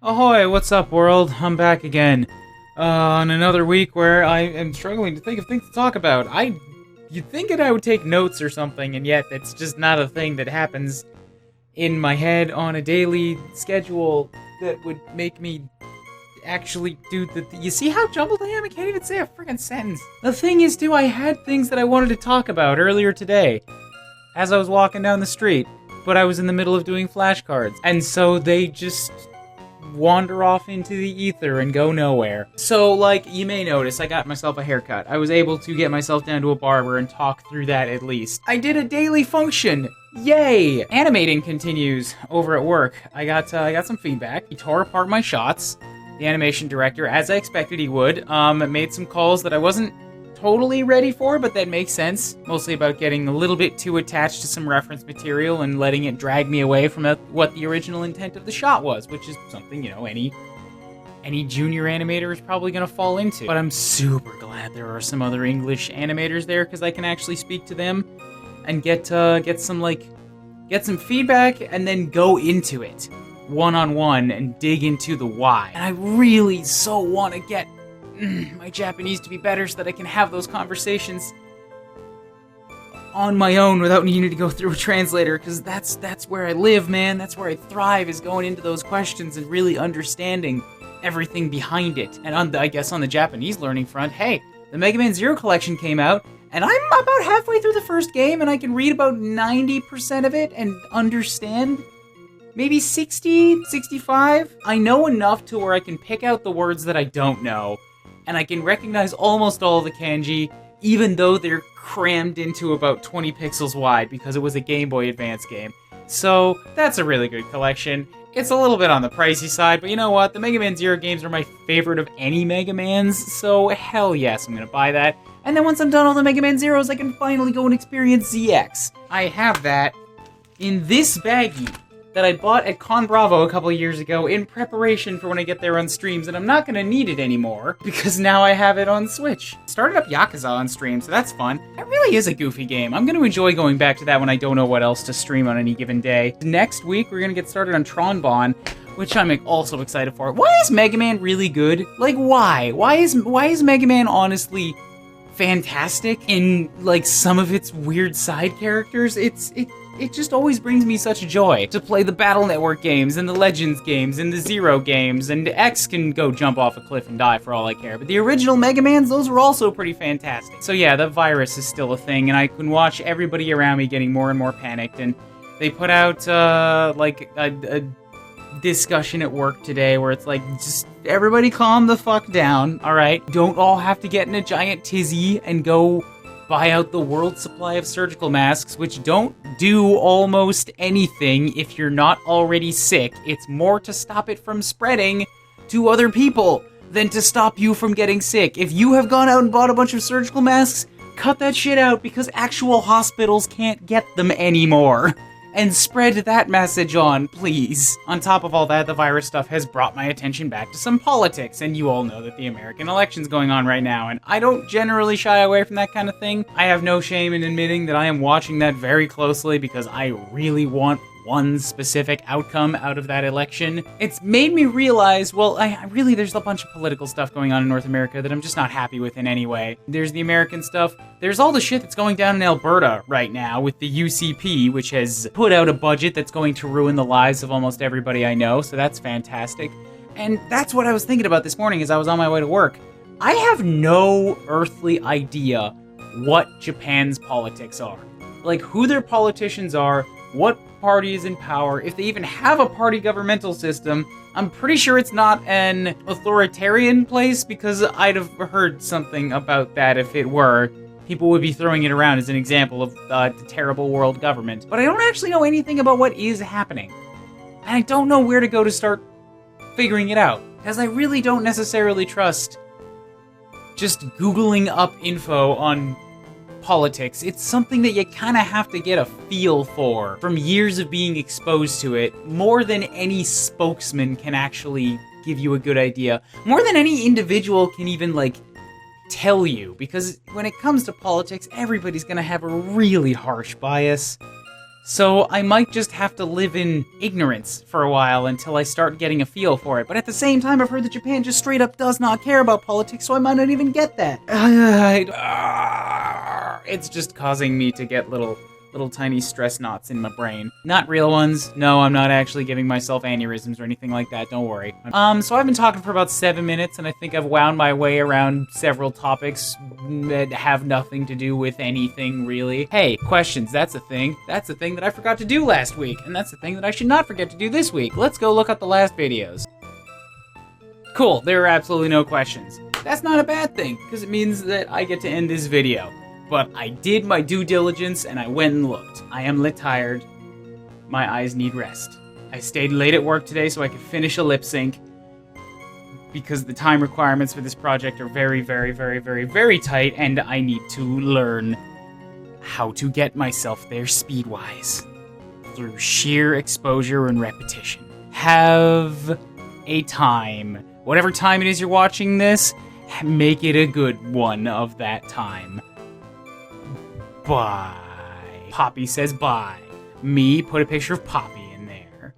Ahoy, what's up, world? I'm back again. On another week where I am struggling to think of things to talk about. You'd think I would take notes or something, and yet it's just not a thing that happens in my head on a daily schedule that would make me actually do the... You see how jumbled I am? I can't even say a freaking sentence. The thing is, too, I had things that I wanted to talk about earlier today as I was walking down the street, but I was in the middle of doing flashcards, and so they just wander off into the ether and go nowhere. So, like, you may notice, I got myself a haircut. I was able to get myself down to a barber and talk through that at least. I did a daily function! Yay! Animating continues over at work. I got some feedback. He tore apart my shots. The animation director, as I expected he would, made some calls that I wasn't totally ready for, but that makes sense. Mostly about getting a little bit too attached to some reference material and letting it drag me away from what the original intent of the shot was, which is something, you know, any junior animator is probably going to fall into. But I'm super glad there are some other English animators there, because I can actually speak to them and get some feedback and then go into it one-on-one and dig into the why. And I really so want to get my Japanese to be better so that I can have those conversations on my own without needing to go through a translator, because that's where I live, man. That's where I thrive, is going into those questions and really understanding everything behind it. And I guess on the Japanese learning front, hey, the Mega Man Zero collection came out, and I'm about halfway through the first game, and I can read about 90% of it and understand maybe 60, 65. I know enough to where I can pick out the words that I don't know, and I can recognize almost all of the kanji, even though they're crammed into about 20 pixels wide because it was a Game Boy Advance game. So, that's a really good collection. It's a little bit on the pricey side, but you know what? The Mega Man Zero games are my favorite of any Mega Mans, so hell yes, I'm gonna buy that. And then once I'm done all the Mega Man Zeros, I can finally go and experience ZX. I have that in this baggie that I bought at Con Bravo a couple years ago in preparation for when I get there on streams, and I'm not gonna need it anymore, because now I have it on Switch. Started up Yakuza on stream, so that's fun. It really is a goofy game. I'm gonna enjoy going back to that when I don't know what else to stream on any given day. Next week, we're gonna get started on Tron Bonne, which I'm also excited for. Why is Mega Man really good? Like, why? Why is Mega Man honestly fantastic in, like, some of its weird side characters? It just always brings me such joy to play the Battle Network games, and the Legends games, and the Zero games, and X can go jump off a cliff and die for all I care. But the original Mega Mans, those were also pretty fantastic. So yeah, the virus is still a thing, and I can watch everybody around me getting more and more panicked, and they put out, like, a discussion at work today where it's like, just everybody calm the fuck down, alright? Don't all have to get in a giant tizzy and go buy out the world's supply of surgical masks, which don't do almost anything if you're not already sick. It's more to stop it from spreading to other people than to stop you from getting sick. If you have gone out and bought a bunch of surgical masks, cut that shit out, because actual hospitals can't get them anymore. And spread that message on, please. On top of all that, the virus stuff has brought my attention back to some politics, and you all know that the American election's going on right now, and I don't generally shy away from that kind of thing. I have no shame in admitting that I am watching that very closely because I really want one specific outcome out of that election. It's made me realize, well, there's a bunch of political stuff going on in North America that I'm just not happy with in any way. There's the American stuff. There's all the shit that's going down in Alberta right now with the UCP, which has put out a budget that's going to ruin the lives of almost everybody I know, so that's fantastic. And that's what I was thinking about this morning as I was on my way to work. I have no earthly idea what Japan's politics are. Like, who their politicians are, what party is in power, if they even have a party governmental system. I'm pretty sure it's not an authoritarian place, because I'd have heard something about that if it were. People would be throwing it around as an example of the terrible world government. But I don't actually know anything about what is happening. And I don't know where to go to start figuring it out, because I really don't necessarily trust just Googling up info on politics. It's something that you kind of have to get a feel for from years of being exposed to it, more than any spokesman can actually give you a good idea, more than any individual can even, like, tell you, because when it comes to politics, everybody's gonna have a really harsh bias. So I might just have to live in ignorance for a while until I start getting a feel for it. But at the same time, I've heard that Japan just straight up does not care about politics, so I might not even get that. It's just causing me to get little tiny stress knots in my brain. Not real ones. No, I'm not actually giving myself aneurysms or anything like that, don't worry. So I've been talking for about 7 minutes, and I think I've wound my way around several topics that have nothing to do with anything, really. Hey, questions, that's a thing. That's the thing that I forgot to do last week, and that's the thing that I should not forget to do this week. Let's go look at the last videos. Cool, there are absolutely no questions. That's not a bad thing, because it means that I get to end this video. But I did my due diligence and I went and looked. I am lit tired. My eyes need rest. I stayed late at work today so I could finish a lip sync because the time requirements for this project are very, very, very, very, very tight, and I need to learn how to get myself there speed-wise through sheer exposure and repetition. Have a time. Whatever time it is you're watching this, make it a good one of that time. Bye. Poppy says bye. Me, put a picture of Poppy.